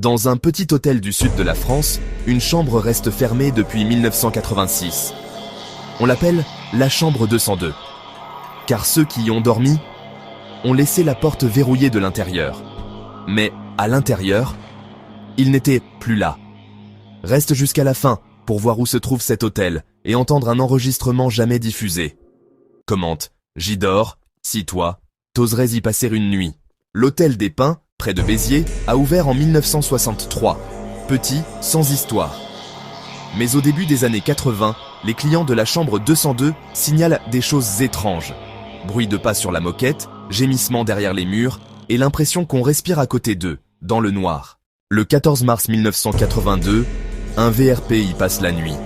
Dans un petit hôtel du sud de la France, une chambre reste fermée depuis 1986. On l'appelle la chambre 202. Car ceux qui y ont dormi ont laissé la porte verrouillée de l'intérieur. Mais à l'intérieur, il n'était plus là. Reste jusqu'à la fin pour voir où se trouve cet hôtel et entendre un enregistrement jamais diffusé. Commente, j'y dors, si toi, t'oserais y passer une nuit. L'hôtel des Pins, près de Béziers, a ouvert en 1963. Petit, sans histoire. Mais au début des années 80, les clients de la chambre 202 signalent des choses étranges. Bruit de pas sur la moquette, gémissements derrière les murs, et l'impression qu'on respire à côté d'eux, dans le noir. Le 14 mars 1982, un VRP y passe la nuit.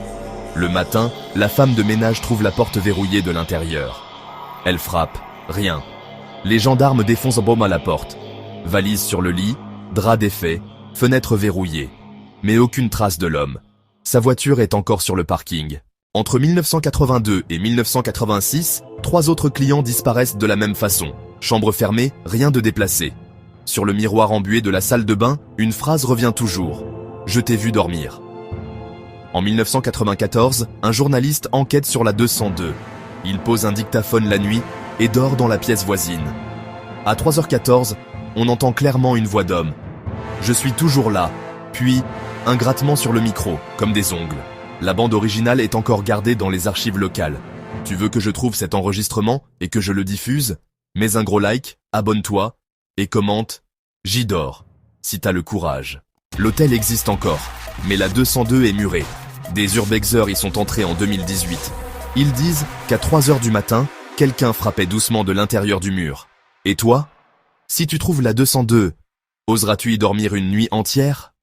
Le matin, la femme de ménage trouve la porte verrouillée de l'intérieur. Elle frappe, rien. Les gendarmes défoncent en bombe à la porte. Valise sur le lit, drap défait, fenêtre verrouillée. Mais aucune trace de l'homme. Sa voiture est encore sur le parking. Entre 1982 et 1986, 3 autres clients disparaissent de la même façon. Chambre fermée, rien de déplacé. Sur le miroir embué de la salle de bain, une phrase revient toujours. « Je t'ai vu dormir ». En 1994, un journaliste enquête sur la 202. Il pose un dictaphone la nuit et dort dans la pièce voisine. À 3h14, on entend clairement une voix d'homme. « Je suis toujours là », puis un grattement sur le micro, comme des ongles. La bande originale est encore gardée dans les archives locales. Tu veux que je trouve cet enregistrement et que je le diffuse? Mets un gros like, abonne-toi et commente « J'y dors », si t'as le courage. L'hôtel existe encore, mais la 202 est murée. Des urbexeurs y sont entrés en 2018. Ils disent qu'à 3h du matin, quelqu'un frappait doucement de l'intérieur du mur. Et toi? Si tu trouves la 202, oseras-tu y dormir une nuit entière?